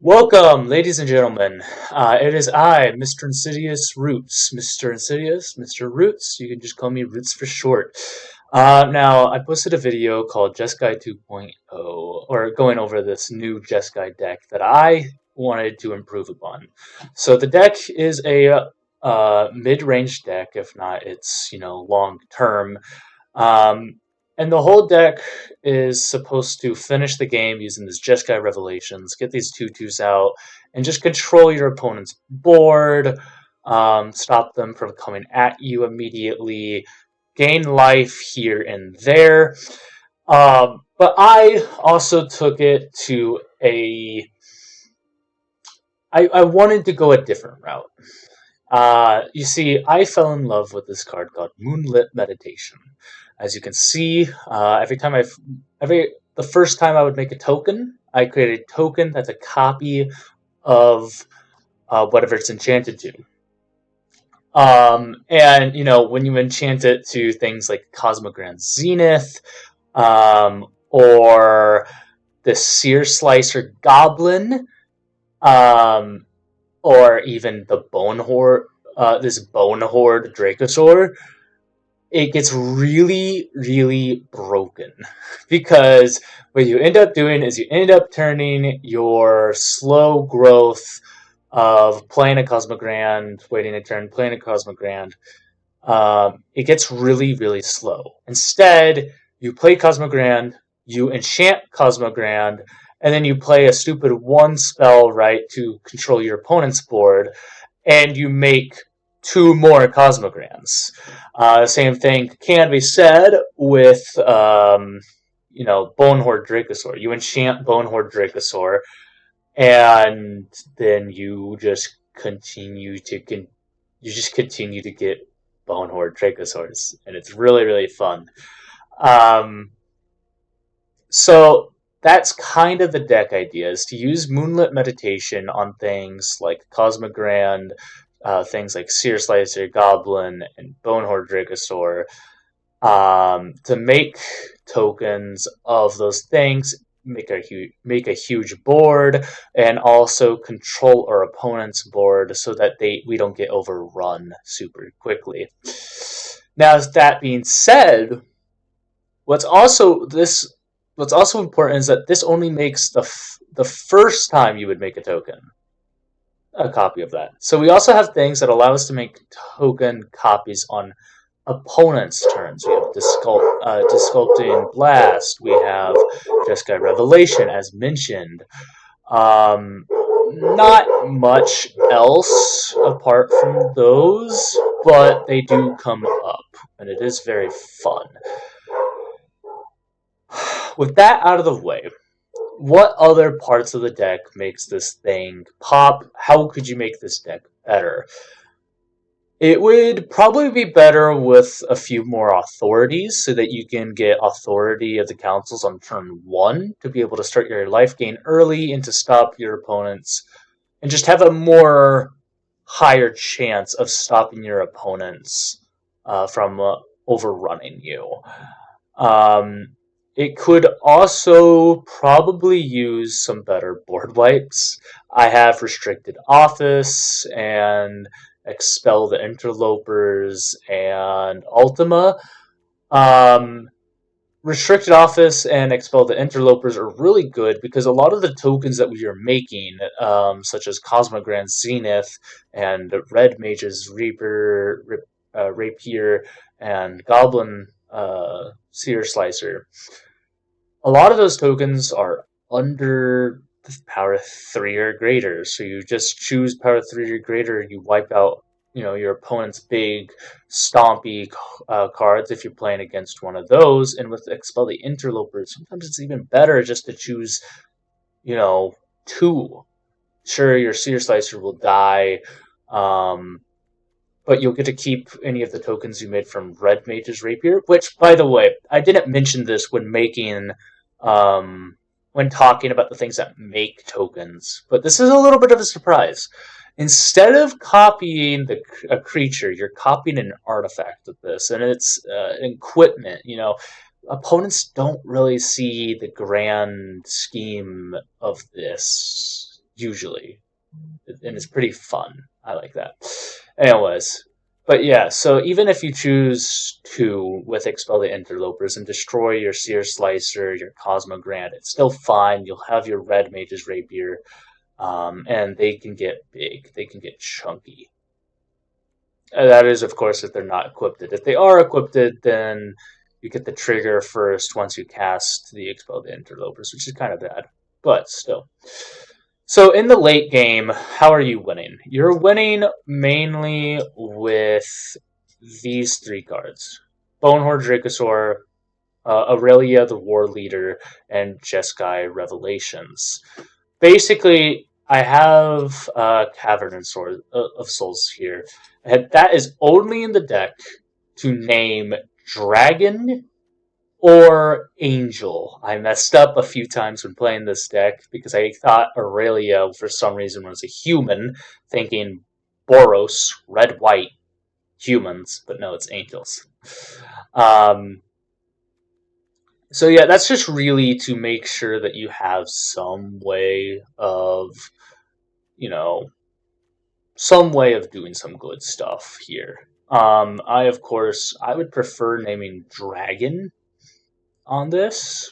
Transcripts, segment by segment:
Welcome, ladies and gentlemen. It is I, Mr. Insidious Roots. Mr. Insidious, Mr. Roots. You can just call me Roots for short. Now, I posted a video called Jeskai 2.0, or going over this new Jeskai deck that I wanted to improve upon. So the deck is a mid-range deck, if not it's, long-term. Um, and the whole deck is supposed to finish the game using this Jeskai Revelations, get these 2/2s out, and just control your opponent's board, stop them from coming at you immediately, gain life here and there. But I also took it to I wanted to go a different route. You see, I fell in love with this card called Moonlit Meditation. As you can see, the first time I would make a token, I created a token that's a copy of whatever it's enchanted to. And when you enchant it to things like Cosmogrand Zenith, or the Seer Slicer Goblin, um, or even the Bone Horde, this Bone Horde Dracosaur, it gets really, really broken. Because what you end up doing is you end up turning your slow growth of playing a Cosmogrand, waiting a turn, playing a Cosmogrand, it gets really, really slow. Instead, you play Cosmogrand, you enchant Cosmogrand, and then you play a stupid one spell, right, to control your opponent's board, and you make two more Cosmogrands. Same thing can be said with, Bonehorde Dracosaur. You enchant Bonehorde Dracosaur, and then you just continue to get Bonehorde Dracosaurs, and it's really, really fun. Um, so that's kind of the deck idea, is to use Moonlit Meditation on things like Cosmogrand, things like Seer Slicer, Goblin, and Bonehorde Dracosaur, to make tokens of those things, make a huge board, and also control our opponent's board so that we don't get overrun super quickly. Now, that being said, what's also this what's also important is that this only makes the first time you would make a token a copy of that. So we also have things that allow us to make token copies on opponent's turns. We have Disculpting Blast. We have Jeskai Revelation, as mentioned. Not much else apart from those, but they do come up, and it is very fun. With that out of the way, what other parts of the deck makes this thing pop? How could you make this deck better? It would probably be better with a few more authorities so that you can get authority of the councils on turn 1 to be able to start your life gain early and to stop your opponents, and just have a more higher chance of stopping your opponents from overrunning you. It could also probably use some better board wipes. I have Restricted Office and Expel the Interlopers and Ultima. Restricted Office and Expel the Interlopers are really good because a lot of the tokens that we are making, such as Cosmogrand Zenith and Red Mage's Rapier, and Goblin Seer Slicer, a lot of those tokens are under power 3 or greater. So you just choose power 3 or greater, you wipe out, your opponent's big, stompy cards if you're playing against one of those. And with Expel the Interlopers, sometimes it's even better just to choose, 2. Sure, your Seer Slicer will die, but you'll get to keep any of the tokens you made from Red Mage's Rapier, which, by the way, I didn't mention this when talking about the things that make tokens, but this is a little bit of a surprise. Instead of copying a creature, you're copying an artifact of this, and it's equipment. Opponents don't really see the grand scheme of this. usually. And it's pretty fun. I like that. Anyways, but yeah, so even if you choose to with Expel the Interlopers and destroy your Seer Slicer, your Cosmogrant, it's still fine. You'll have your Red Mage's Rapier, and they can get big. They can get chunky. That is, of course, if they're not equipped. If they are equipped, then you get the trigger first once you cast the Expel the Interlopers, which is kind of bad, but still. So in the late game, how are you winning? You're winning mainly with these three cards. Bonehorde Dracosaur, Aurelia the War Leader, and Jeskai Revelations. Basically, I have Cavern of Souls here. And that is only in the deck to name Dragon or Angel. I messed up a few times when playing this deck because I thought Aurelia, for some reason, was a human, thinking Boros, red-white, humans, but no, it's angels. So yeah, that's just really to make sure that you have some way of, some way of doing some good stuff here. Of course, I would prefer naming Dragon on this,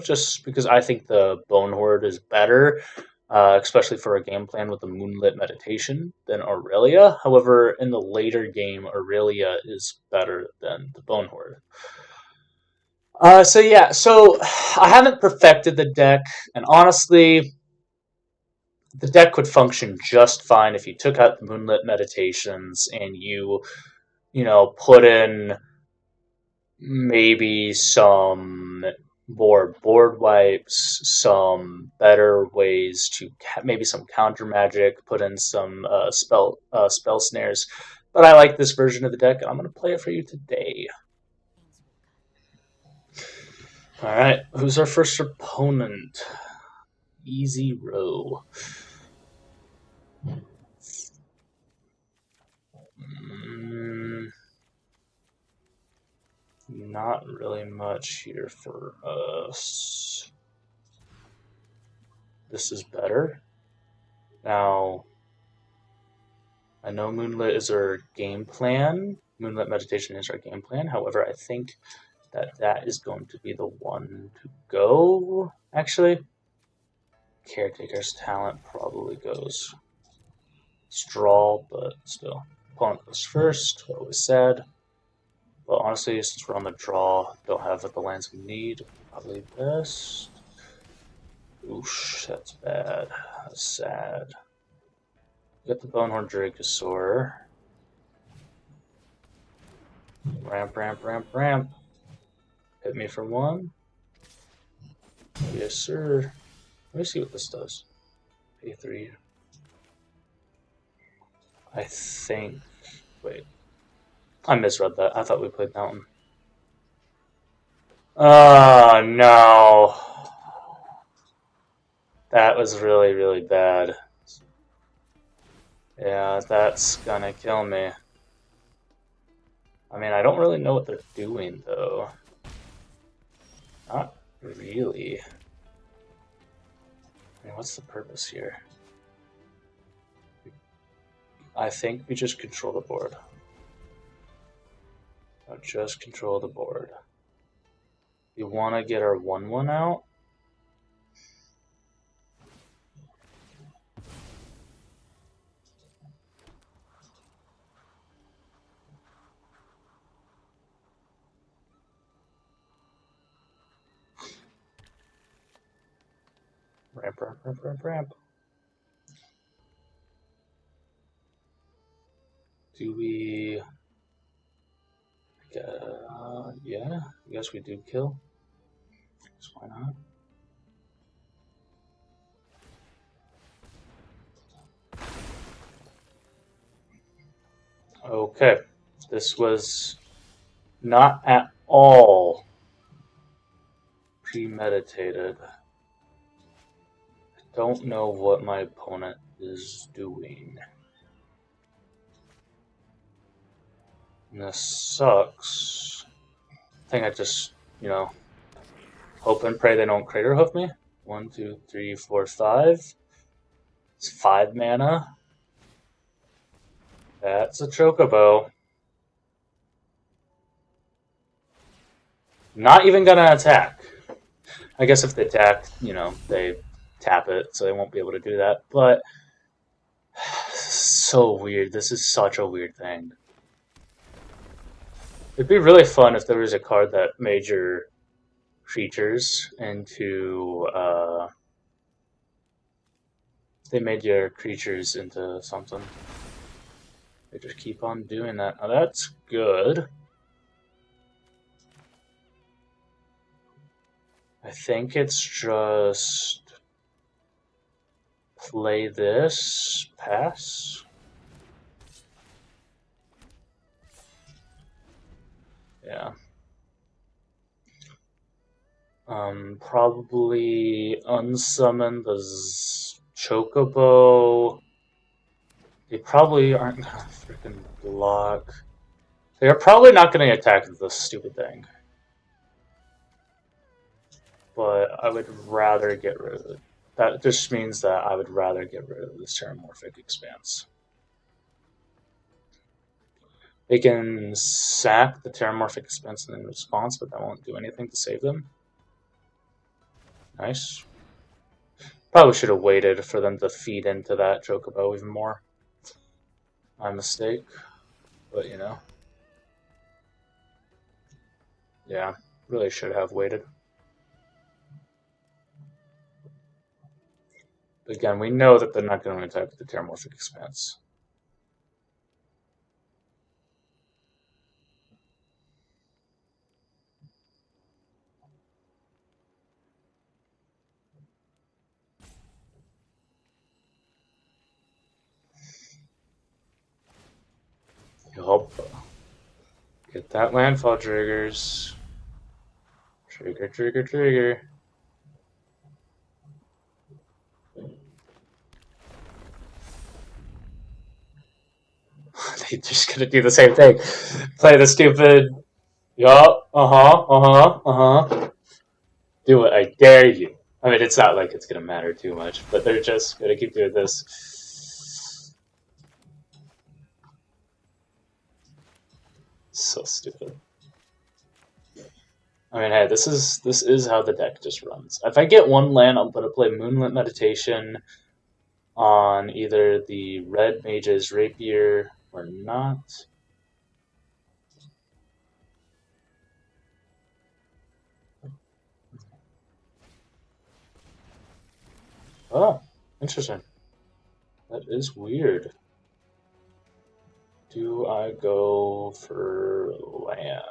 just because I think the Bone Horde is better, especially for a game plan with the Moonlit Meditation than Aurelia. However, in the later game, Aurelia is better than the Bone Horde. So I haven't perfected the deck, and honestly, the deck would function just fine if you took out the Moonlit Meditations and you put in maybe some more board wipes, some better ways to maybe some counter magic, put in some spell snares. But I like this version of the deck, and I'm going to play it for you today. All right, who's our first opponent? Easy row. Not really much here for us. This is better. Now, I know Moonlit is our game plan. Moonlit Meditation is our game plan. However, I think that is going to be the one to go. Actually, Caretaker's Talent probably goes. Straw, but still. Opponent goes first. Always sad. But honestly, since we're on the draw, don't have the lands we need, probably best. Oosh, that's bad. That's sad. Get the Bonehorn Dracosaur. Ramp. Hit me for one. Yes, sir. Let me see what this does. Pay 3. I think. Wait. I misread that. I thought we played that one. Oh, no. That was really, really bad. Yeah, that's gonna kill me. I mean, I don't really know what they're doing, though. Not really. I mean, what's the purpose here? I think we just control the board. Just control the board. We want to get our 1/1 out. Ramp. Do we... yeah, I guess we do kill. So why not? Okay, this was not at all premeditated. I don't know what my opponent is doing. And this sucks. I think I just, hope and pray they don't crater hoof me. 1, 2, 3, 4, 5. It's 5 mana. That's a Chocobo. Not even gonna attack. I guess if they attack, they tap it, so they won't be able to do that. But so weird. This is such a weird thing. It'd be really fun if there was a card that made your creatures into they made your creatures into something. They just keep on doing that. Now that's good. I think it's just play this, pass. Yeah. Probably unsummon the Chocobo. They probably aren't gonna freaking block. They're probably not gonna attack this stupid thing. But I would rather get rid of it. That just means that I would rather get rid of this Terramorphic Expanse. They can sack the Terramorphic Expanse in response, but that won't do anything to save them. Nice. Probably should have waited for them to feed into that Chocobo even more. My mistake. But, Yeah, really should have waited. But again, we know that they're not going to attack with the Terramorphic Expanse. Yup. Get that landfall triggers. Trigger, trigger, trigger. They're just gonna do the same thing. Play the stupid. Yup. Do it. I dare you. I mean, it's not like it's gonna matter too much, but they're just gonna keep doing this. So stupid. I mean, hey, this is how the deck just runs. If I get one land, I'm gonna play Moonlit Meditation on either the Red Mage's Rapier or not. Oh, interesting. That is weird. Do I go for land?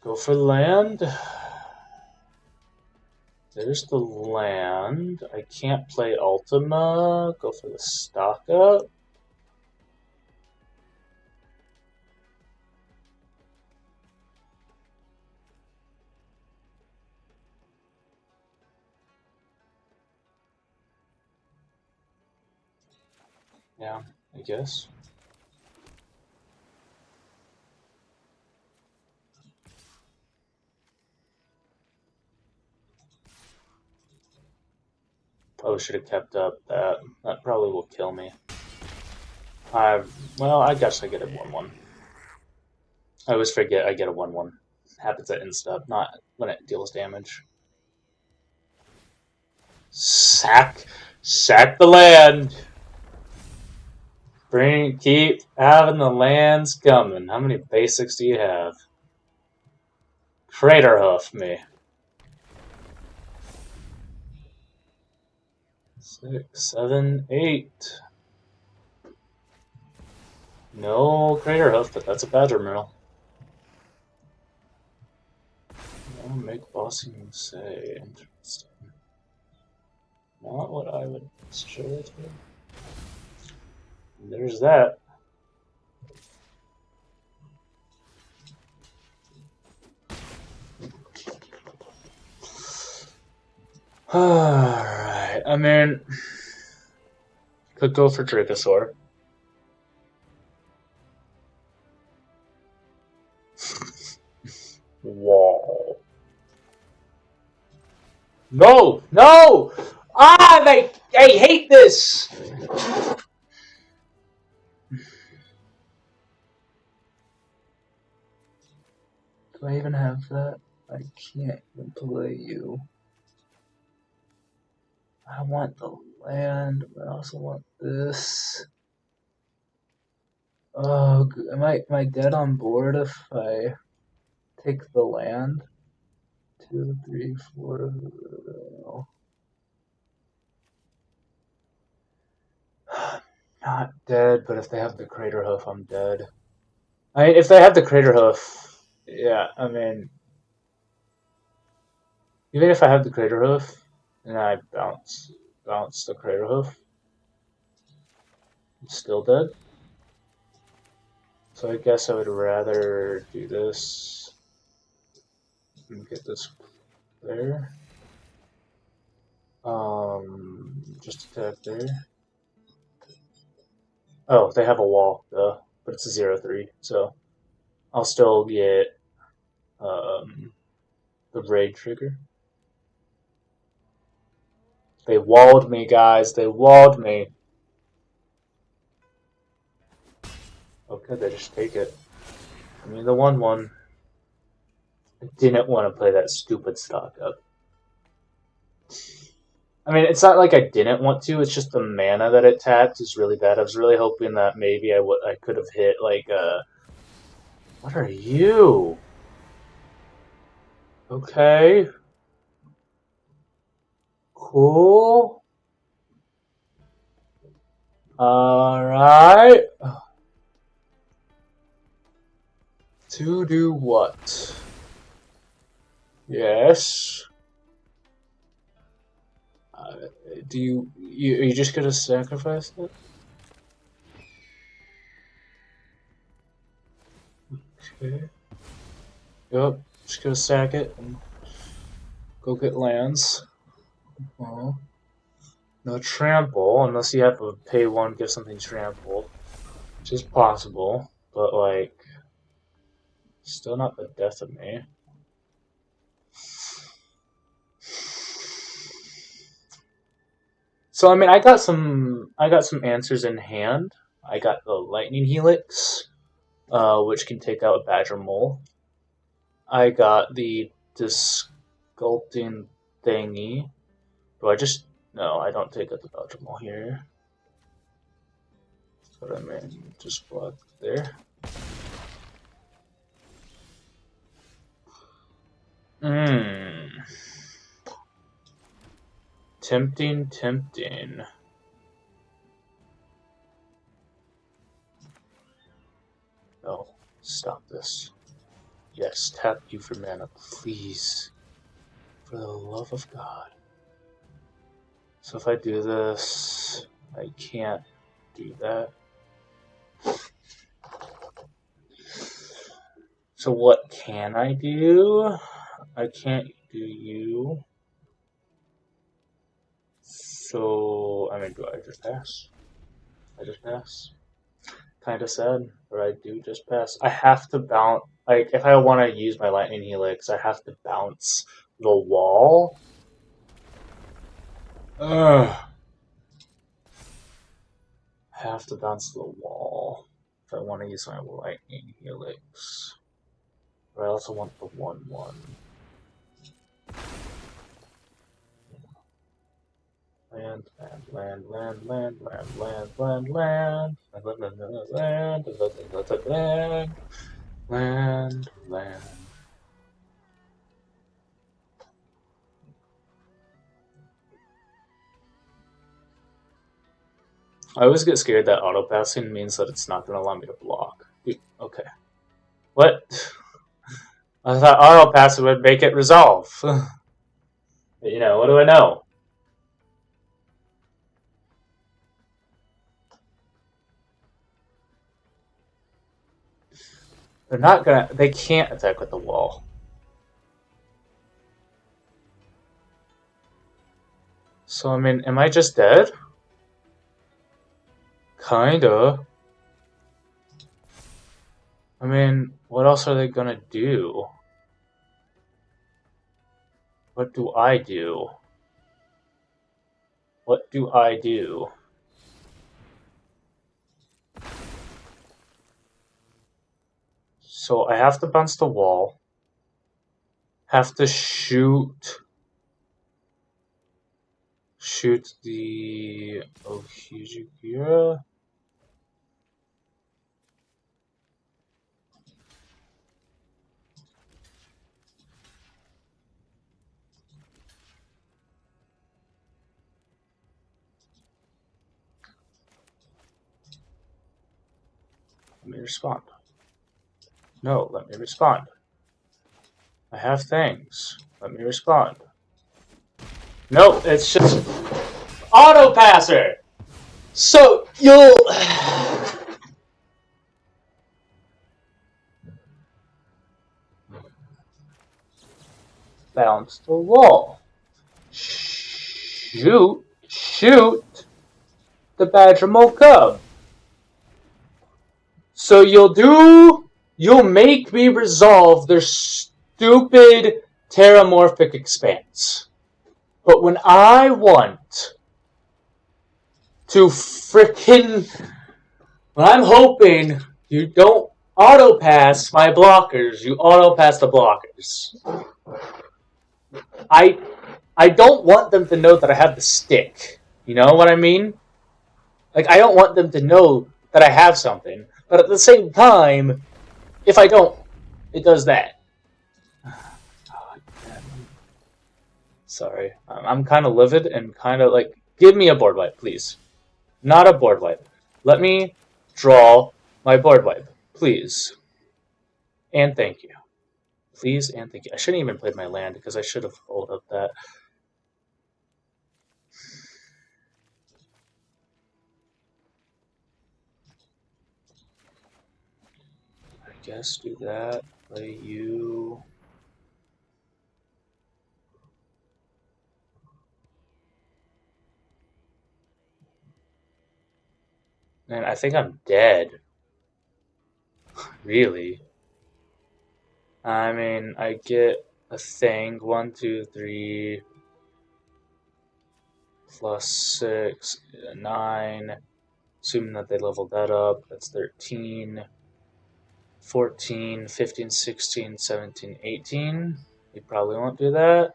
Go for land? There's the land. I can't play Ultima. Go for the stock up. Yeah, I guess. Probably should have kept up that. That probably will kill me. Well, I guess I get a 1-1. I always forget I get a 1-1. Happens at insta, not when it deals damage. Sack the land. Keep having the lands coming. How many basics do you have? Crater Hoof me. 6, 7, 8. No Crater Hoof, but that's a Badger Mill. No make bossing say. Interesting. Not what I would necessarily do. There's that. Alright, I mean, could go for Dracosaur. Wall. No! No! Ah, I hate this! Do I even have that? I can't even play you. I want the land, but I also want this. Oh, am I dead on board if I take the land? 2, 3, 4. Not dead, but if they have the crater hoof, I'm dead. I mean, if they have the crater hoof, yeah, I mean, even if I have the crater hoof, and I bounce the crater hoof, I'm still dead. So I guess I would rather do this and get this there. Just attack there. Oh, they have a wall, though, but it's a 0-3, so I'll still get the raid trigger. They walled me, guys. They walled me. Okay, they just take it. I mean, the 1-1. I didn't want to play that stupid stock up. I mean, it's not like I didn't want to. It's just the mana that it tapped is really bad. I was really hoping that maybe I could have hit like What are you? Okay. Cool. Alright. To do what? Yes. Are you just gonna sacrifice it? Okay. Yep. Just gonna sack it and go get lands. Oh. No trample, unless you have to pay 1, get something trample. Which is possible, but like still not the death of me. So I mean I got some answers in hand. I got the lightning helix, which can take out a badger mole. I got the sculpting thingy. Do I just no, I don't take out the badger mole here. That's what I mean. Just block there. Tempting, tempting. No, stop this. Yes, tap you for mana, please. For the love of God. So if I do this, I can't do that. So what can I do? I can't do you. So, I mean, do I just pass? I just pass. Kinda sad, but I do just pass. I have to bounce. Like, if I want to use my lightning helix, I have to bounce the wall. Ugh. I have to bounce the wall if I want to use my lightning helix. But I also want the 1-1. Land, land, land, land, land, land, land, land, land, land, land, land, land, land, land. I always get scared that auto passing means that it's not going to allow me to block. Okay. What? I thought auto passing would make it resolve. But, you know, what do I know? They're not gonna. They can't attack with the wall. So, I mean, am I just dead? Kinda. I mean, what else are they gonna do? What do I do? What do I do? So I have to bounce the wall. Have to shoot the Ohijugira. Let me respond. No, let me respond. I have things. Let me respond. No, it's just auto passer. So you'll bounce the wall. Shoot the Badgermole Cub. So you'll make me resolve their stupid terramorphic expanse. But when I want to when I'm hoping you don't auto pass my blockers, you auto pass the blockers. I don't want them to know that I have the stick. You know what I mean? Like, I don't want them to know that I have something. But at the same time, if I don't, it does that. Sorry. I'm kind of livid and kind of like, give me a board wipe, please. Not a board wipe. Let me draw my board wipe, please. And thank you. Please and thank you. I shouldn't even played my land because I should have rolled up that. I guess do that. Play you. Man, I think I'm dead. Really? I mean, I get a thing. 1, 2, 3, plus 6, 9. Assuming that they leveled that up, that's 13, 14, 15, 16, 17, 18. You probably won't do that.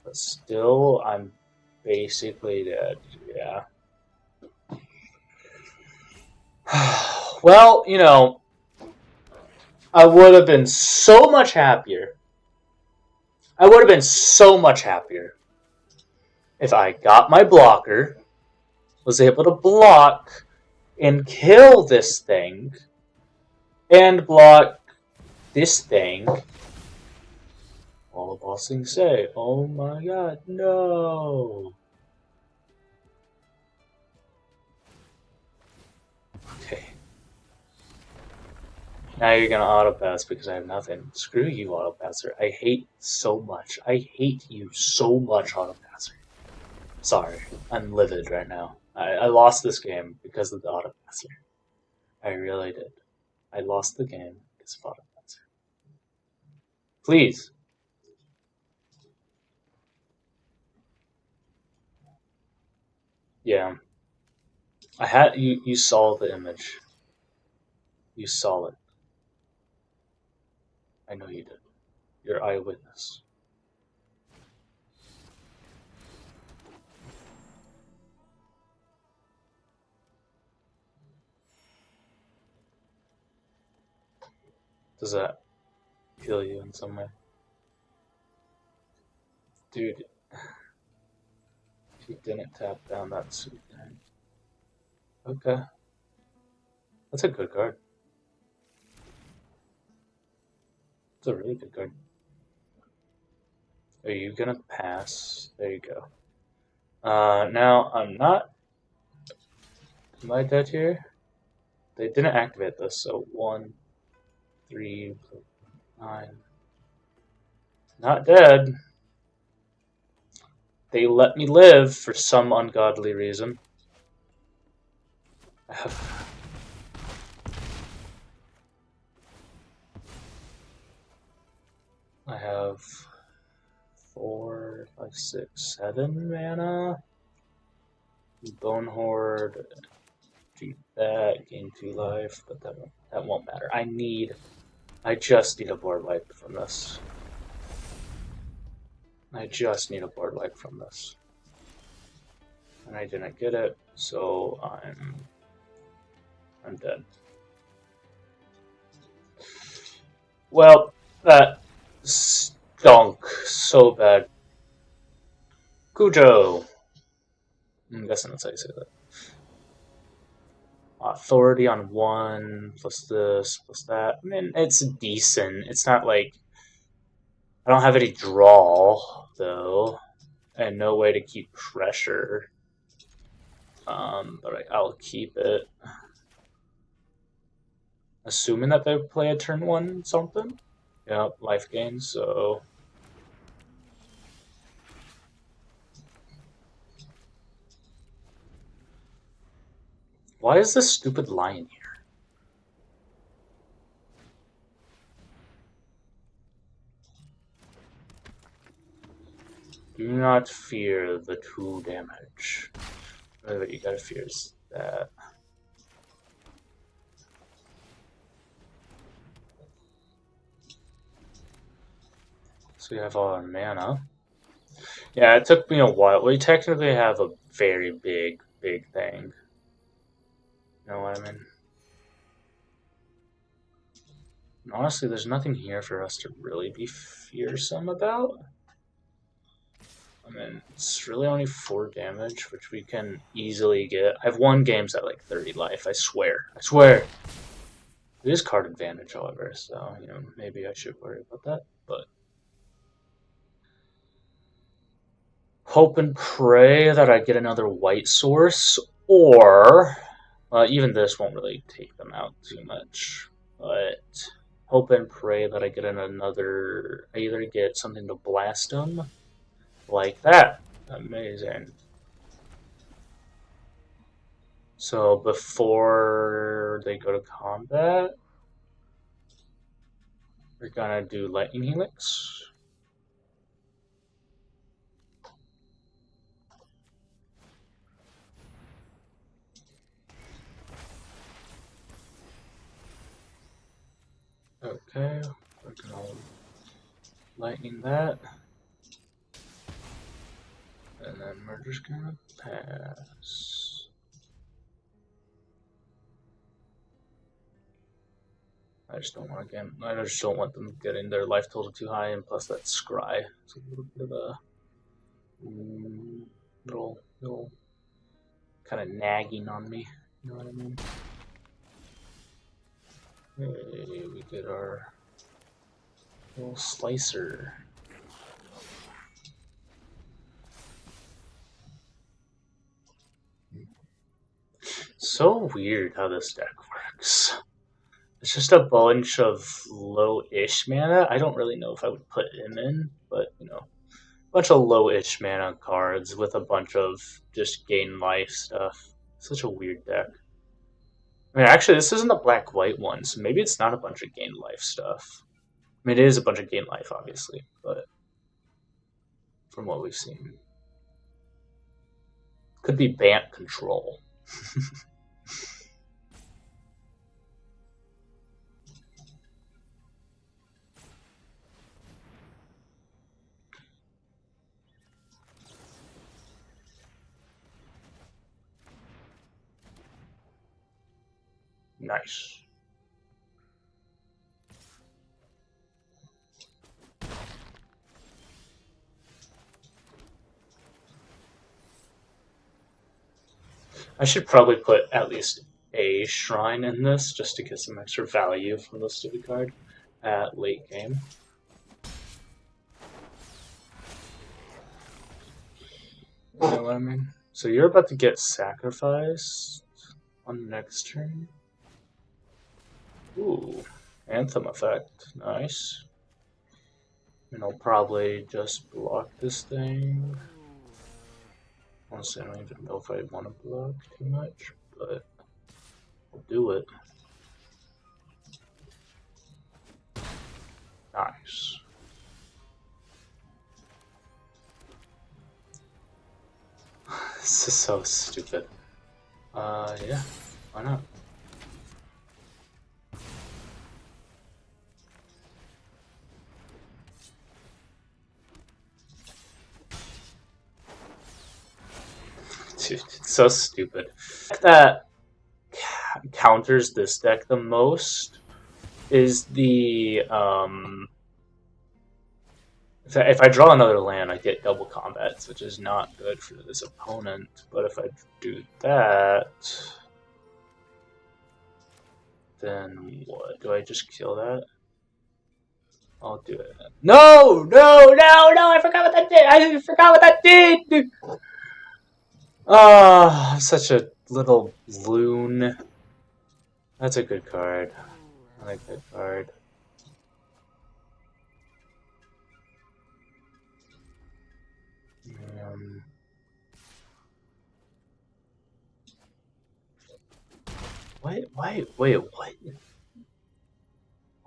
But still, I'm basically dead. Yeah. Well, you know, I would have been so much happier. I would have been so much happier if I got my blocker, was able to block and kill this thing, and block this thing. All the boss things say, oh my god, no. Okay. Now you're gonna auto pass because I have nothing. Screw you, auto passer. I hate so much. I hate you so much, auto passer. Sorry, I'm livid right now. I lost this game because of the auto passer. I really did. I lost the game because of auto passer. Please. Yeah. I had you saw the image. You saw it. I know you did. You're eyewitness. Does that heal you in some way? Dude, if you didn't tap down that sweet thing. Okay. That's a good card. It's a really good card. Are you gonna pass? There you go. Now I'm not. Am I dead here? They didn't activate this, so 1, 3, 9. Not dead. They let me live for some ungodly reason. I have 4, 4, 5, 6, 7 mana. Bone Horde. Do that. Gain 2 life, but that won't matter. I just need a board wipe from this. I just need a board wipe from this. And I didn't get it, so I'm dead. Well, that stunk so bad. Cujo! I'm guessing that's how you say that. Authority on 1, plus this, plus that. I mean, it's decent. It's not like... I don't have any draw, though. And no way to keep pressure. But I'll keep it. Assuming that they play a turn 1 something. Yep, life gain, so... Why is this stupid lion here? Do not fear the 2 damage. What you gotta fear is that. So we have all our mana. Yeah, it took me a while. We technically have a very big thing. You know what I mean? And honestly, there's nothing here for us to really be fearsome about. I mean, it's really only 4 damage, which we can easily get. I've won games at like 30 life, I swear. I swear! It is card advantage, however, so, you know, maybe I should worry about that, but... Hope and pray that I get another white source, or... even this won't really take them out too much, but... Hope and pray that I get another... I either get something to blast them, like that. Amazing. So before they go to combat, we're gonna do Lightning Helix. Okay, we're gonna Lightning that. And then we're just gonna pass. I just don't want them getting their life total too high, and plus that scry. It's a little bit of a little kind of nagging on me. You know what I mean? Hey, we get our little slicer. So weird how this deck works. It's just a bunch of low-ish mana. I don't really know if I would put him in, but, you know, a bunch of low-ish mana cards with a bunch of just gain life stuff. Such a weird deck. I mean, actually, this isn't a black-white one, so maybe it's not a bunch of gain life stuff. I mean, it is a bunch of gain life, obviously, but from what we've seen. Could be Bant control. Nice. I should probably put at least a shrine in this just to get some extra value from the stupid card at late game. You know what I mean? So you're about to get sacrificed on the next turn. Ooh, Anthem effect. Nice. And I'll probably just block this thing. Honestly, I don't even know if I want to block too much, but I'll do it. Nice. This is so stupid. Yeah, why not? Dude, it's so stupid. That counters this deck the most is the if I draw another land, I get double combats, which is not good for this opponent. But if I do that, then what? Do I just kill that? I'll do it. No! No! No! No! I forgot what that did! I forgot what that did! Ah, such a little loon. That's a good card. I like that card. Um, wait, what?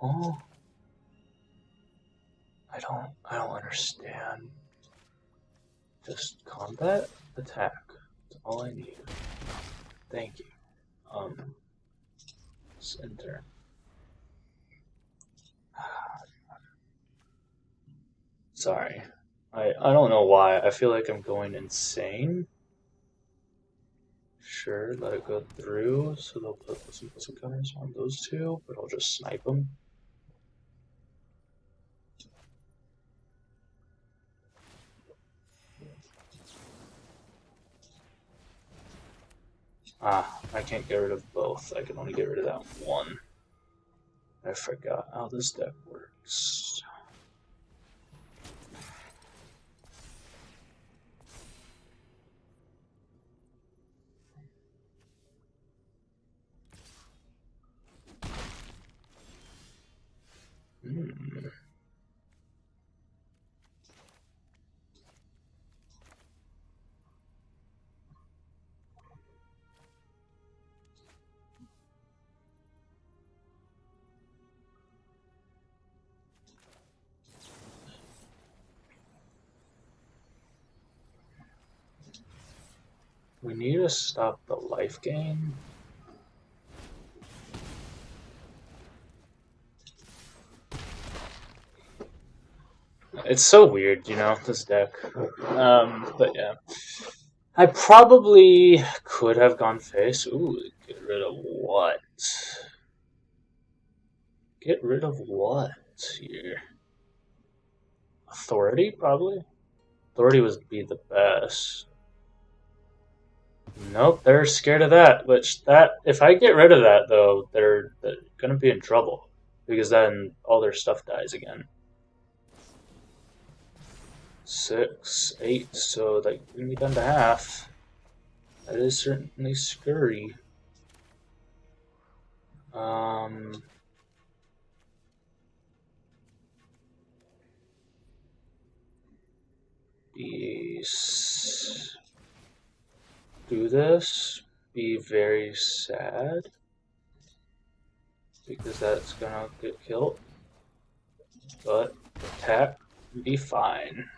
Oh, I don't understand. Just combat, attack. That's all I need. Thank you. Let's enter. Sorry. I don't know why. I feel like I'm going insane. Sure, let it go through, so they'll put some counters on those two, but I'll just snipe them. Ah, I can't get rid of both. I can only get rid of that one. I forgot how this deck works. Hmm. We need to stop the life gain. It's so weird, you know, this deck. But yeah. I probably could have gone face. Ooh, get rid of what? Get rid of what here? Authority, probably? Authority would be the best. Nope, they're scared of that. Which if I get rid of that though, they're gonna be in trouble because then all their stuff dies again. 6, 8, so like gonna be done to half. That is certainly scurry. Um, do this. Be very sad because that's gonna get killed. But attack, be fine.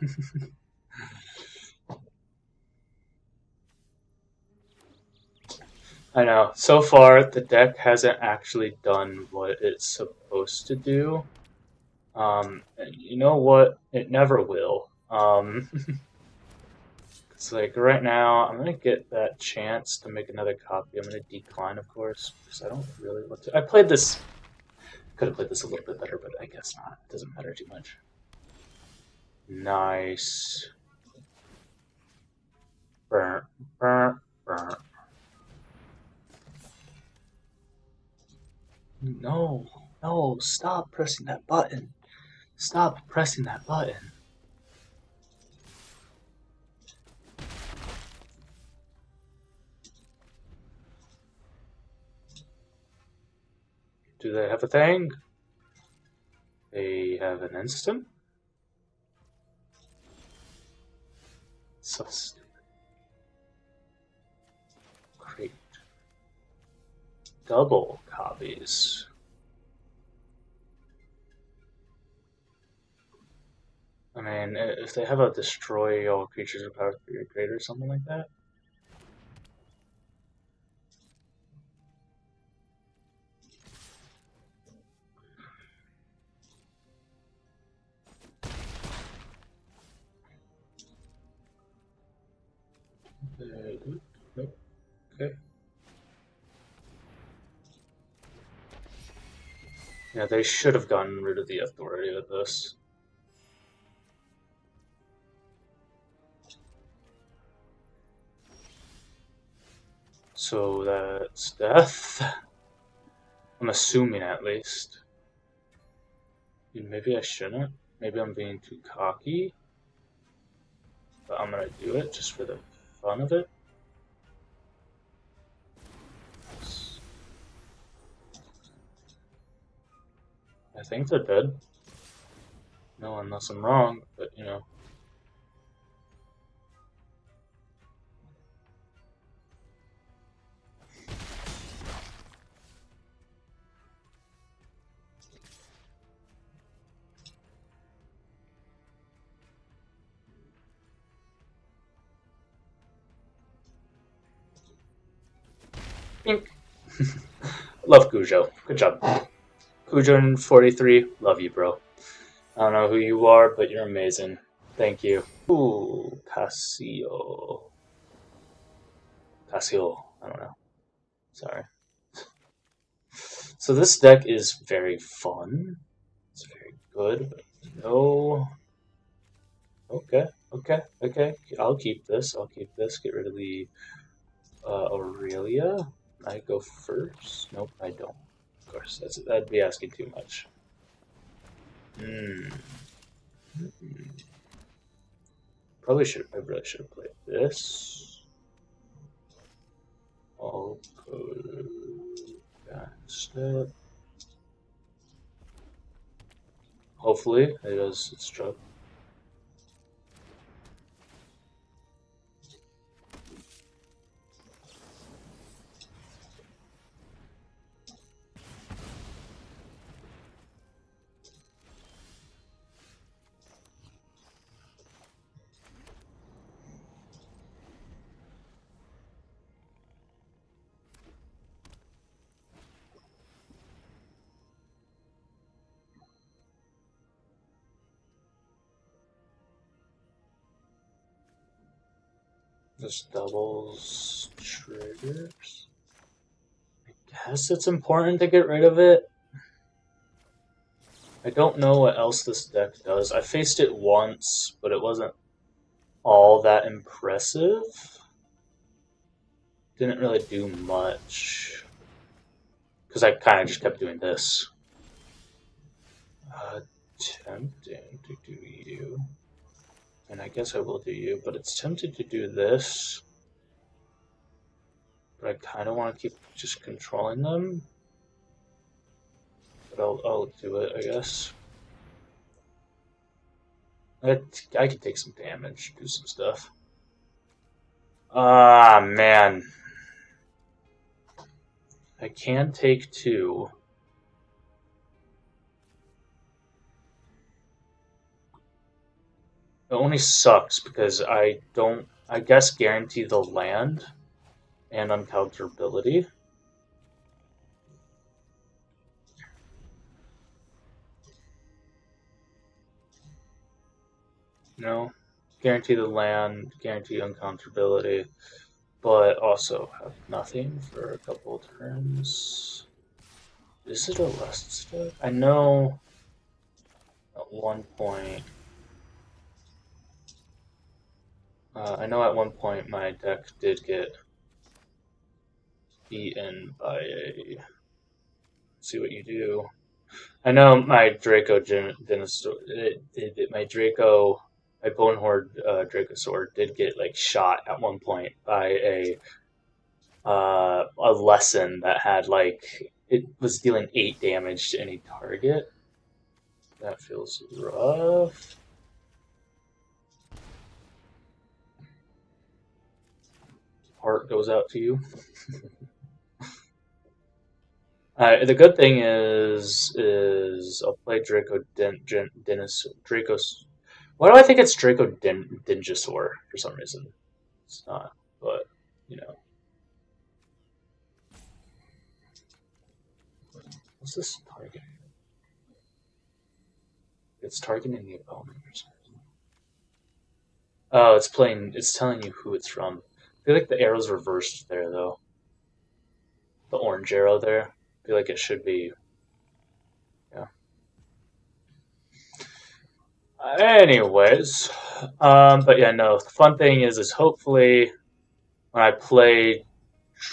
I know. So far, the deck hasn't actually done what it's supposed to do. And you know what? It never will. It's like right now, I'm gonna get that chance to make another copy. I'm gonna decline, of course, because I don't really want to. I played this. Could have played this a little bit better, but I guess not. It doesn't matter too much. Nice. Burn, burn, burn. No, no, stop pressing that button. Stop pressing that button. Do they have a thing? They have an instant? So stupid. Great. Double copies. I mean, if they have a destroy all creatures of power 3 or greater or something like that, Nope. Okay. Yeah, they should have gotten rid of the authority with this. So that's death. I'm assuming, at least. Maybe I shouldn't. Maybe I'm being too cocky. But I'm gonna do it just for the fun of it. I think they're dead. No, unless I'm wrong, but you know. Pink. Love Cujo. Good job. Cujo43, love you, bro. I don't know who you are, but you're amazing. Thank you. Ooh, Casio. Casio. I don't know. Sorry. So this deck is very fun. It's very good, but no. Okay. I'll keep this. Get rid of the Aurelia. I go first. Nope, I don't. Of course, that'd be asking too much. Hmm. Probably should. I really should have played this. I'll put that instead. Hopefully, it does its job. This doubles triggers. I guess it's important to get rid of it. I don't know what else this deck does. I faced it once, but it wasn't all that impressive. Didn't really do much. Because I kind of just kept doing this. Tempting to do you. And I guess I will do you, but it's tempted to do this. But I kind of want to keep just controlling them. But I'll do it, I guess. I can take some damage, do some stuff. Ah, man. I can take 2. It only sucks because I don't, I guess, guarantee the land and uncounterability. No, guarantee the land, guarantee uncounterability, but also have nothing for a couple turns. Is it a lust step? I know at one point. At one point my deck did get beaten by a. See what you do. I know my Draco my Bonehorde Dracosaur did get like shot at one point by a lesson that had like it was dealing 8 damage to any target. That feels rough. Heart goes out to you. The good thing is I'll play Dracos. Why do I think it's Dinjasaur for some reason? It's not, but you know. What's this targeting? It's targeting the opponent for some reason. Oh, it's telling you who it's from. feel like the arrow's reversed there, though. The orange arrow there. I feel like it should be. Yeah. Anyways, but yeah, no. The fun thing is hopefully when I play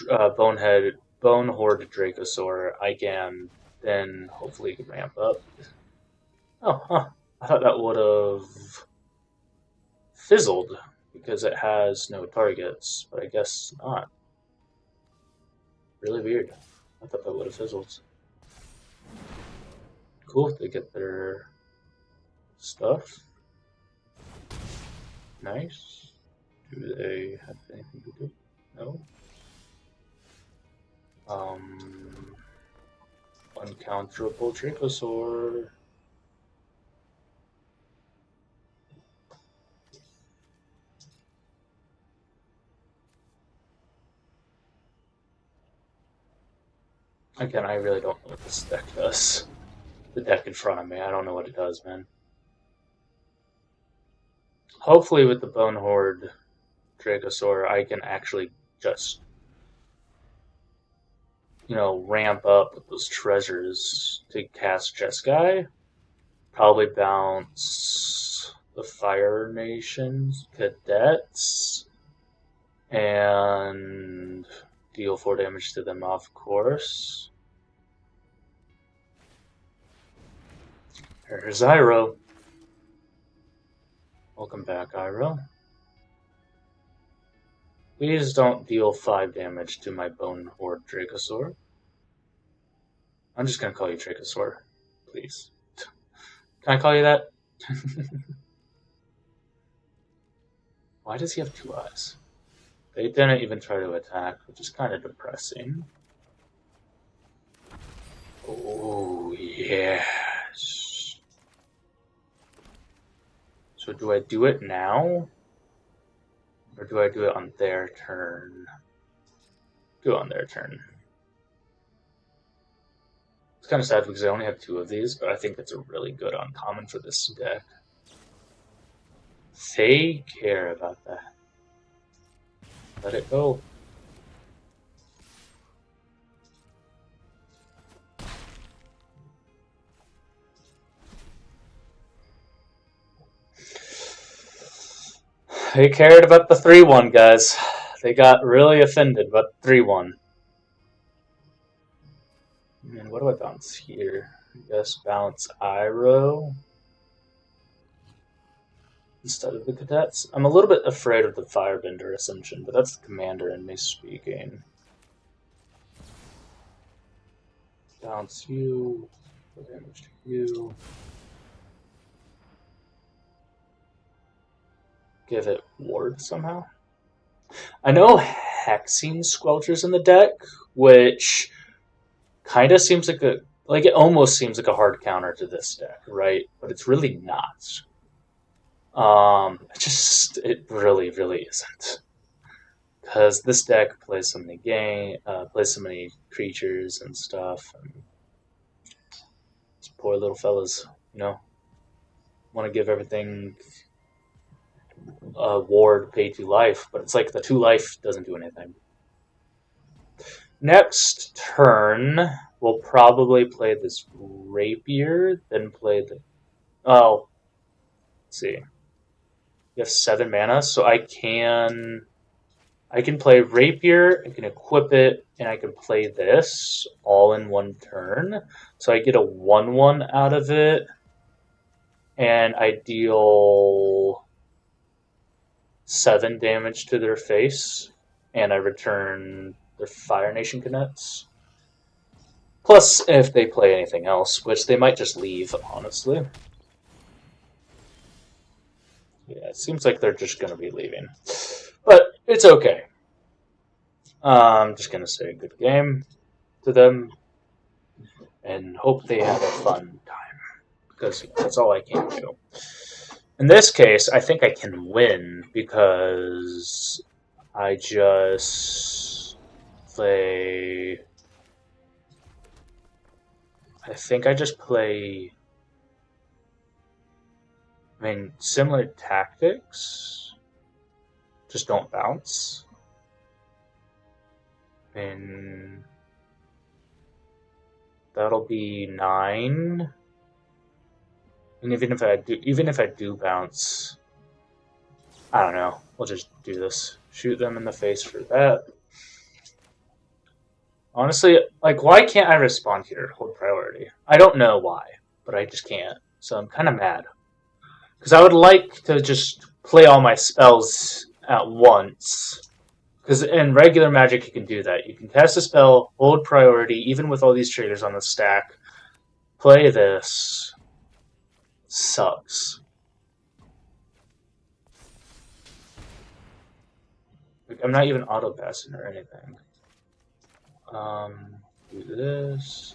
Bone Horde Dracosaur, I can then hopefully ramp up. Oh, huh. I thought that would have fizzled because it has no targets, but I guess not. Really weird. I thought that would have fizzled. Cool, they get their stuff. Nice. Do they have anything to do? No. Uncounterable Dracosaur. Again, I really don't know what this deck does. The deck in front of me, I don't know what it does, man. Hopefully with the Bone Horde Dracosaur, I can actually just, ramp up with those treasures to cast Jeskai. Probably bounce the Fire Nation's cadets and deal 4 damage to them, of course. There's Iroh. Welcome back, Iroh. Please don't deal 5 damage to my Bone Horde Dracosaur. I'm just gonna call you Dracosaur, please. Can I call you that? Why does he have 2 eyes? They didn't even try to attack, which is kind of depressing. Oh, yes. So do I do it now? Or do I do it on their turn? Do it on their turn. It's kind of sad because I only have 2 of these, but I think it's a really good uncommon for this deck. They care about that. Let it go. They cared about the 3-1, guys. They got really offended about 3-1. And what do I bounce here? I guess bounce Iroh instead of the cadets. I'm a little bit afraid of the Firebender Ascension, but that's the commander in me speaking. Bounce you, put damage to you. Give it ward somehow. I know Hexing Squelcher's in the deck, which kind of seems like it almost seems like a hard counter to this deck, right? But it's really not. It really, really isn't. Because this deck plays so many plays so many creatures and stuff, and these poor little fellas, want to give everything a ward pay 2 life, but it's like the 2 life doesn't do anything. Next turn, we'll probably play this Rapier, then play the... Oh, let's see. You have 7 mana, so I can play Rapier, I can equip it, and I can play this all in 1 turn. So I get a 1/1 out of it, and I deal 7 damage to their face, and I return their Fire Nation cadets. Plus, if they play anything else, which they might just leave, honestly. Yeah, it seems like they're just going to be leaving. But it's okay. I'm just going to say good game to them and hope they have a fun time, because that's all I can do. In this case, I think I can win because I just play... I think I just play... similar tactics, just don't bounce. And that'll be 9. And even if I do bounce, I don't know. We'll just do this. Shoot them in the face for that. Honestly, like, why can't I respond here? Hold priority. I don't know why, but I just can't. So I'm kind of mad. Because I would like to just play all my spells at once. Because in regular Magic, you can do that. You can cast a spell, hold priority, even with all these triggers on the stack. Play this. Sucks. Like, I'm not even auto-passing or anything. Do this.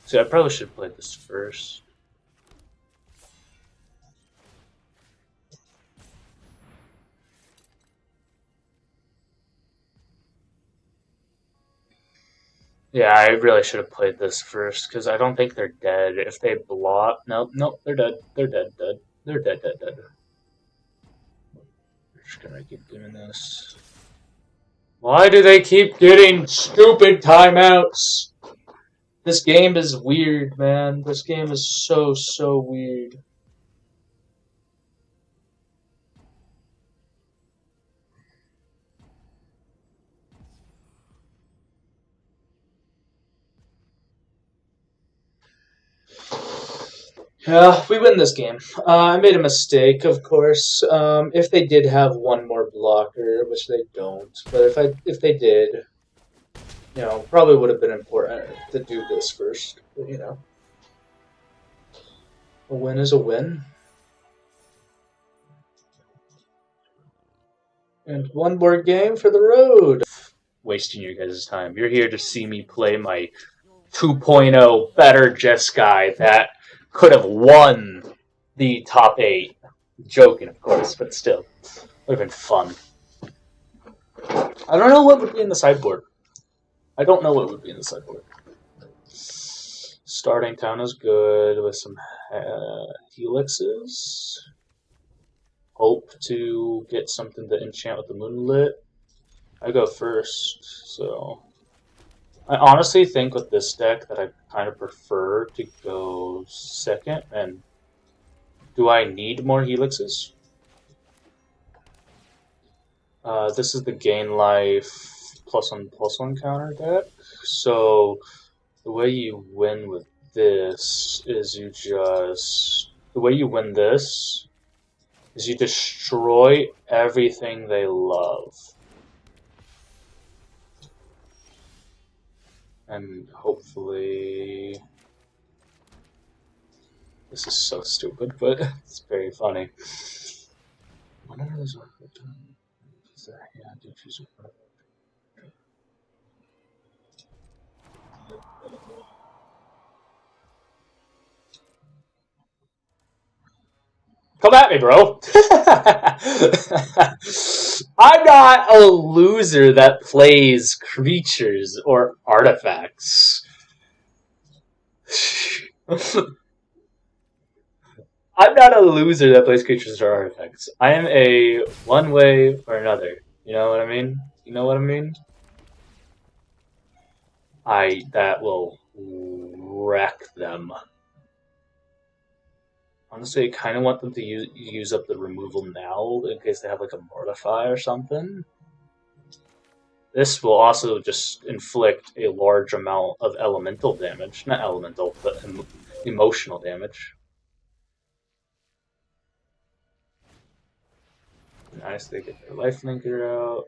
See, I probably should play this first. Yeah, I really should have played this first, because I don't think they're dead. If they block... Nope, they're dead. They're dead. They're dead. We're just gonna keep doing this. Why do they keep getting stupid timeouts? This game is weird, man. This game is so weird. Yeah, we win this game. I made a mistake, of course. If they did have one more blocker, which they don't, but if they did, probably would have been important to do this first. But, a win is a win. And one more game for the road. Wasting your guys' time. You're here to see me play my 2.0 better Jeskai that could have won the top 8. Joking, of course, but still. Would have been fun. I don't know what would be in the sideboard. Starting town is good with some helixes. Hope to get something to enchant with the Moonlit. I go first, so... I honestly think with this deck that I kind of prefer to go second, and do I need more helixes? This is the gain life +1/+1 counter deck, so the way you win with this is you destroy everything they love. And hopefully... This is so stupid, but it's very funny. Whenever there's a... Yeah, I do choose a... Come at me, bro! I'm not a loser that plays creatures or artifacts. I'm not a loser that plays creatures or artifacts. I am a one way or another. You know what I mean? That will wreck them. Honestly, I kind of want them to use up the removal now in case they have like a Mortify or something. This will also just inflict a large amount of elemental damage. Not elemental, but emotional damage. Nice, they get their lifelinker out.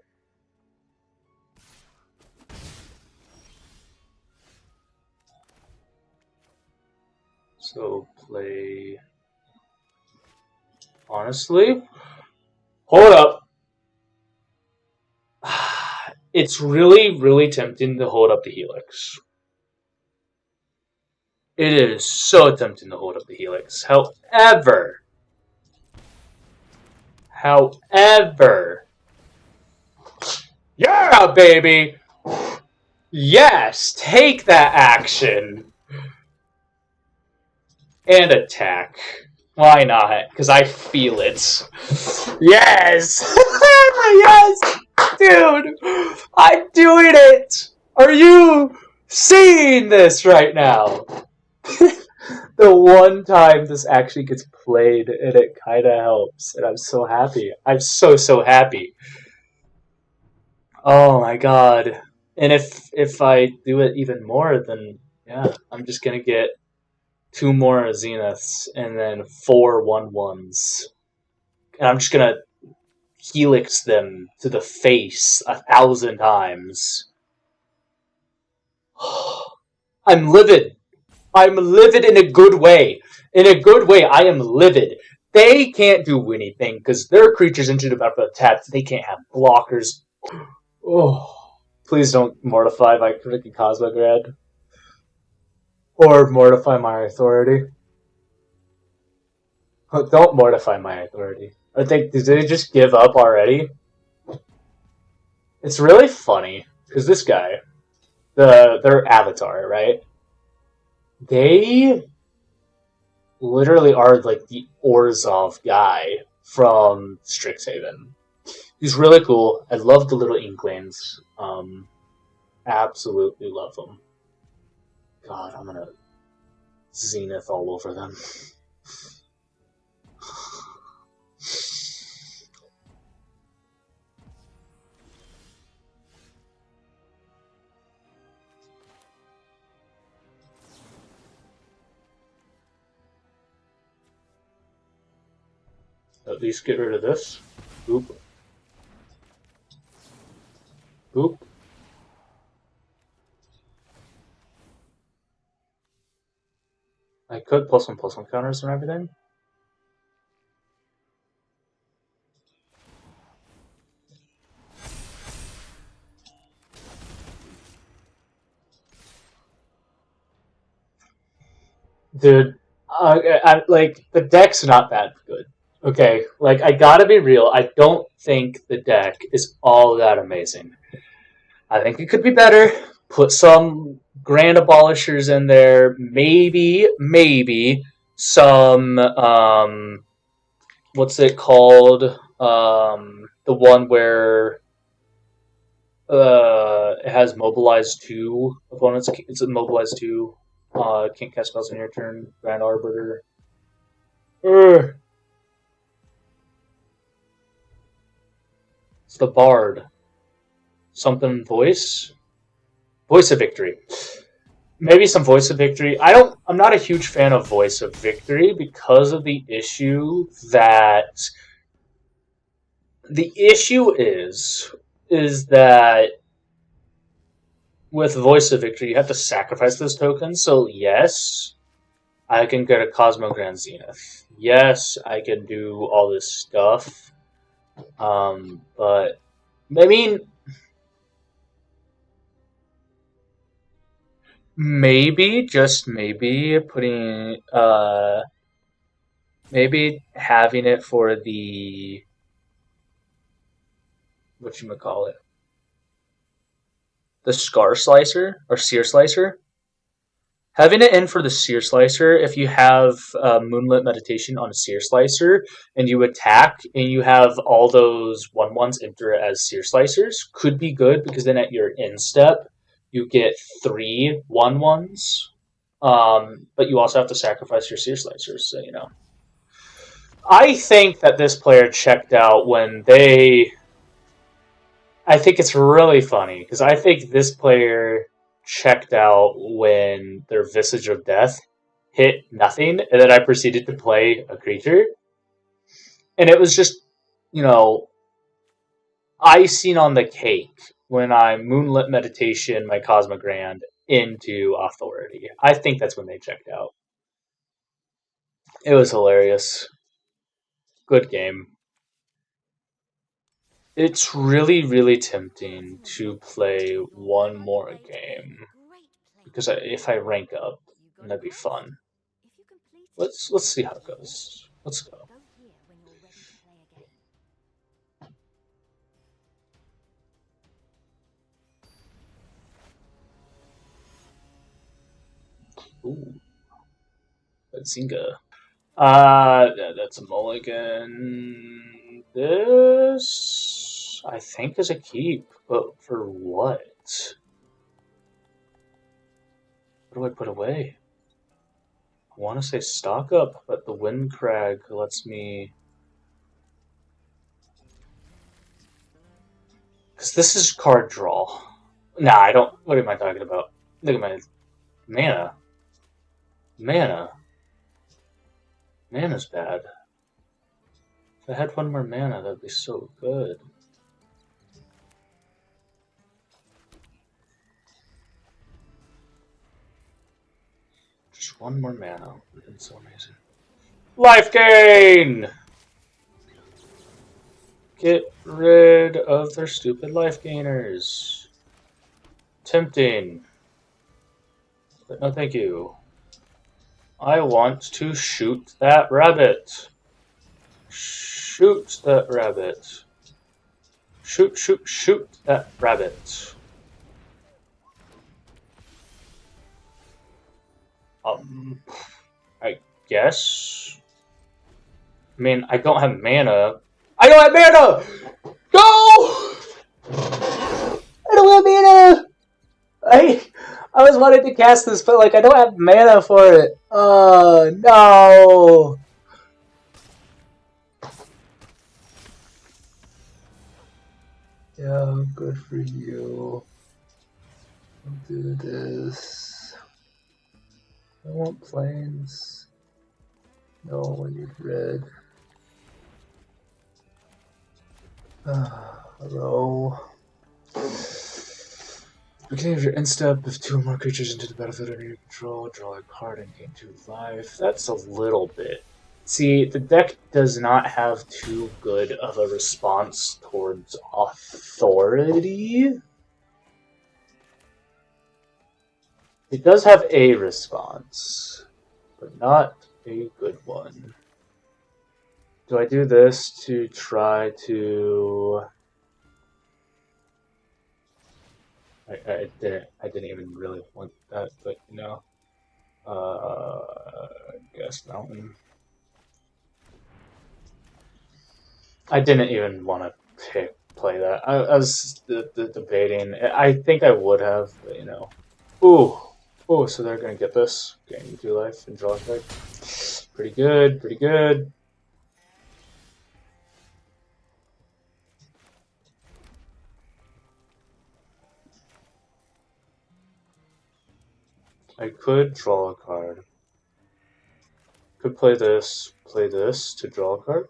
So play... Honestly, hold up. It's really tempting to hold up the Helix. It is so tempting to hold up the Helix. However, yeah, baby! Yes, take that action! And attack. Why not? Because I feel it. Yes! Yes! dude! I'm doing it! Are you seeing this right now? The one time this actually gets played and it kind of helps, and I'm so happy. I'm so happy. Oh my god! And if I do it even more, then yeah, I'm just gonna get two more zeniths and then 4/1/1s, and I'm just gonna helix them to the face 1,000 times. I'm livid. I'm livid in a good way. In a good way, I am livid. They can't do anything because their creatures into the battle tapped. They can't have blockers. Oh, please don't mortify my freaking Cosmograd. Or mortify my authority. Don't mortify my authority. I think, did they just give up already? It's really funny because this guy, their avatar, right? They literally are like the Orzhov guy from Strixhaven. He's really cool. I love the little inklings. Absolutely love them. God, I'm gonna zenith all over them. At least get rid of this. Boop. Boop. I could +1/+1 counters and everything. Dude, like, the deck's not that good. Okay, like, I gotta be real, I don't think the deck is all that amazing. I think it could be better. Put some Grand Abolishers in there. Maybe some, what's it called? The one where it has Mobilize 2 opponents. It's a Mobilize 2. Can't cast spells on your turn. Grand Arbiter. Urgh. It's the Bard. Something Voice? Voice of Victory. Maybe some Voice of Victory. I'm not a huge fan of Voice of Victory because of the issue that is that with Voice of Victory you have to sacrifice those tokens. So yes, I can get a Cosmogrand Zenith. Yes, I can do all this stuff. But I mean, maybe, just maybe, maybe having it for the, whatchamacallit, the Scar Slicer, or Sear Slicer. Having it in for the Sear Slicer, if you have Moonlit Meditation on a Sear Slicer, and you attack, and you have all those 1/1s enter as Sear Slicers, could be good, because then at your end step, you get 3 1/1s. But you also have to sacrifice your Sear Slicers, so you know. I think that this player checked out when they... I think it's really funny, because I think this player checked out when their Visage of Death hit nothing, and then I proceeded to play a creature. And it was just, you know, icing on the cake when I Moonlit Meditation my Cosmogrand into Authority. I think that's when they checked out. It was hilarious. Good game. It's really tempting to play one more game, because if I rank up, that'd be fun. Let's see how it goes. Let's go. Ooh, Zinga. That's a mulligan. This. I think is a keep, but for what? What do I put away? I want to say stock up, but the Wind Crag lets me... Because this is card draw. Nah, I don't... What am I talking about? Look at my... Mana. Mana. Mana's bad. If I had one more mana, that'd be so good. Just one more mana would have been so amazing. Life gain! Get rid of their stupid life gainers. Tempting. But no thank you. I want to shoot that rabbit. Shoot that rabbit. Shoot, shoot, shoot that rabbit. I guess. I mean, I don't have mana. I don't have mana! Go! I don't have mana! I was wanting to cast this, but like I don't have mana for it. Oh no! Yeah, good for you. I'll do this. I want planes. No, I need red. Hello. Beginning of your end step, if 2 or more creatures into the battlefield under your control, draw a card and gain 2 life. That's a little bit. See, the deck does not have too good of a response towards authority. It does have a response, but not a good one. Do I do this to try to... I didn't even really want that, but you know. Guess Mountain. I didn't even want to play that. I was debating. I think I would have, but you know. Ooh, so they're gonna get this. Gain 2 life and draw a card. Pretty good, pretty good. I could draw a card. Could play this to draw a card.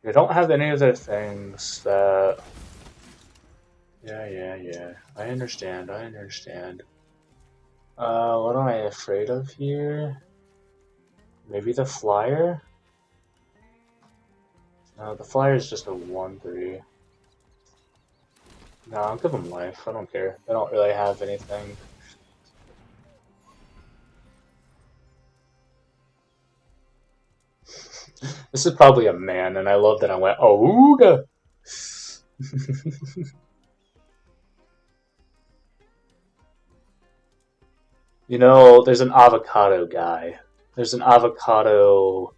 I don't have any of their things that... Yeah. I understand. What am I afraid of here? Maybe the flyer? No, the flyer is just a 1/3. No, I'll give them life. I don't care. They don't really have anything. This is probably a man, and I love that I went, Ooga! You know, there's an avocado guy. There's an avocado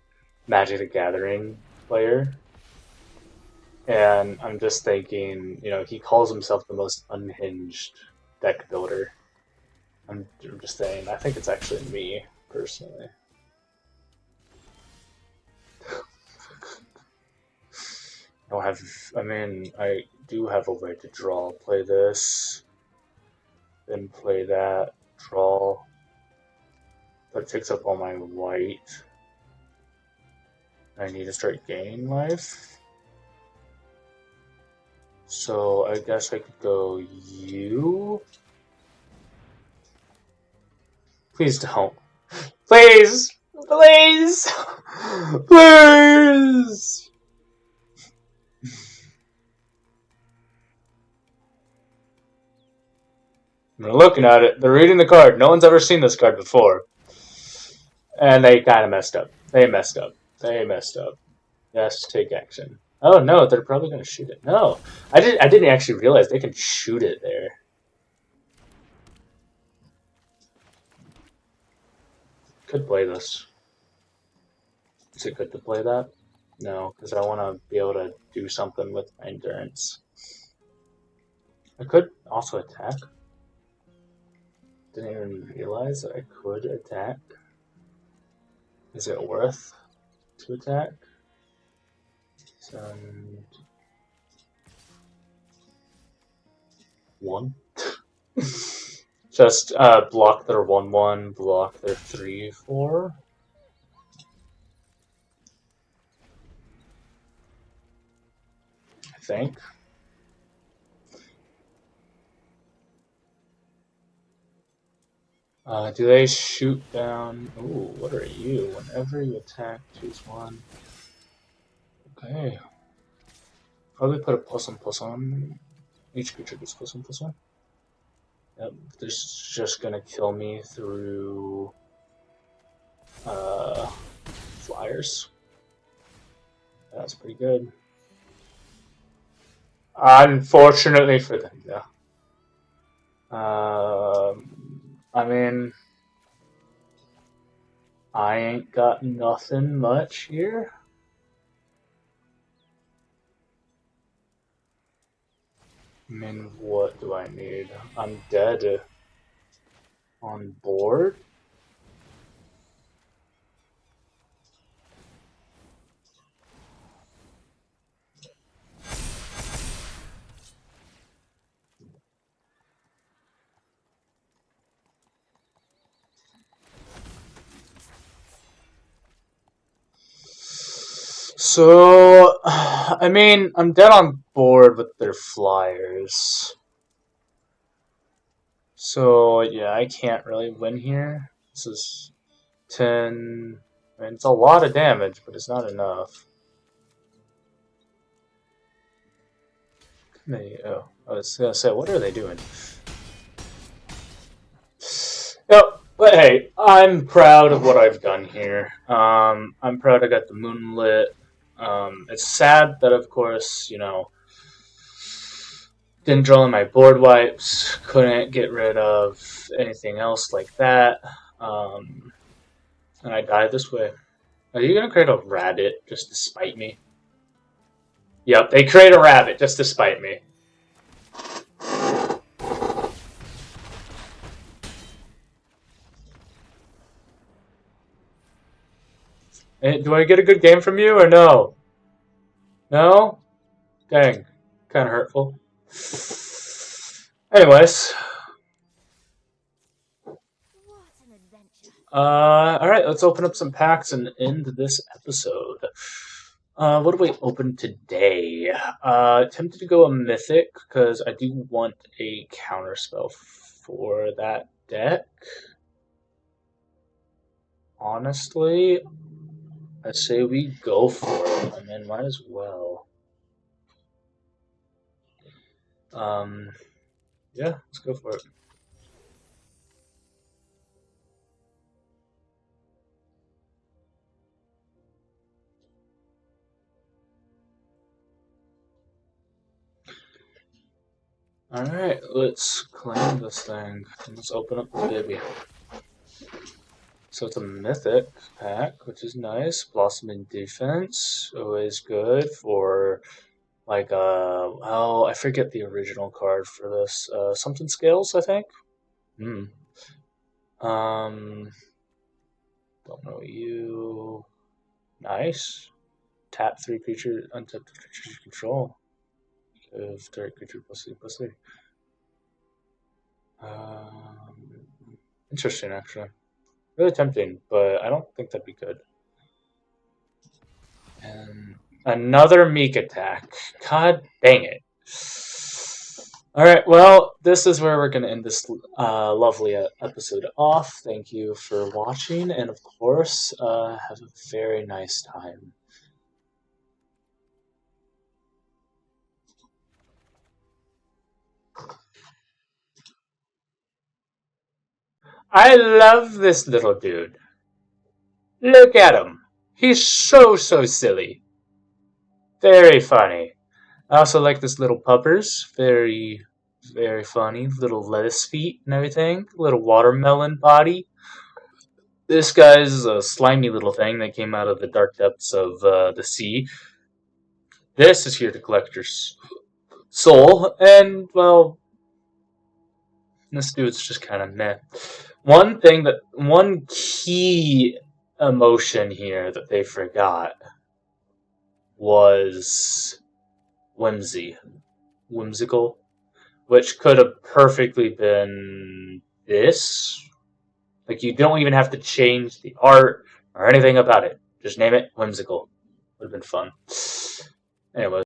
Magic the Gathering player. And I'm just thinking, you know, he calls himself the most unhinged deck builder. I'm just saying, I think it's actually me, personally. I do have a way to draw. Play this, then play that, draw. That takes up all my white. I need to start gaining life. So I guess I could go you. Please don't. Please! Please! Please! They're looking at it. They're reading the card. No one's ever seen this card before. And they kind of messed up. They messed up. Yes, take action. Oh no, they're probably going to shoot it. No, I didn't actually realize they can shoot it there. Could play this. Is it good to play that? No, because I want to be able to do something with my endurance. I could also attack. Didn't even realize that I could attack. Is it worth to attack? Send one. Just block their 1/1, block their 3/4. I think. Do they shoot down? Ooh, what are you? Whenever you attack, choose one. Okay. Probably put a +1/+1. Each creature gets +1/+1. Yep, this is just gonna kill me through flyers. That's pretty good. Unfortunately for them, yeah. I mean, I ain't got nothing much here. I mean, what do I need? I'm dead on board. So, I mean, I'm dead on board with their flyers. So, yeah, I can't really win here. This is 10. I mean, it's a lot of damage, but it's not enough. Oh, I was gonna say, what are they doing? Yep, but hey, I'm proud of what I've done here. I'm proud I got the Moonlit. It's sad that, of course, didn't draw in my board wipes, couldn't get rid of anything else like that, and I died this way. Are you gonna create a rabbit just to spite me? Yep, they create a rabbit just to spite me. Do I get a good game from you or no? No? Dang. Kind of hurtful. Anyways. Alright, let's open up some packs and end this episode. What do we open today? Tempted to go a mythic, because I do want a counterspell for that deck. Honestly, I say we go for it. I mean, might as well. Yeah, let's go for it. Alright, let's claim this thing. Let's open up the baby. So it's a mythic pack, which is nice. Blossoming Defense, always good for like well, I forget the original card for this. Something Scales, I think. Don't know you. Nice. Tap 3 creature, untap 3 creatures you control. Give target creature +3/+3. Interesting, actually. Really tempting, but I don't think that'd be good. And another Meek attack. God dang it. Alright, well, this is where we're going to end this lovely episode off. Thank you for watching, and of course, have a very nice time. I love this little dude. Look at him. He's so silly. Very funny. I also like this little puppers. Very funny. Little lettuce feet and everything. Little watermelon body. This guy's a slimy little thing that came out of the dark depths of the sea. This is here to collect your soul, and, well, this dude's just kind of meh. One key emotion here that they forgot was whimsical, which could have perfectly been this. Like, you don't even have to change the art or anything about it. Just name it whimsical. Would have been fun. Anyway.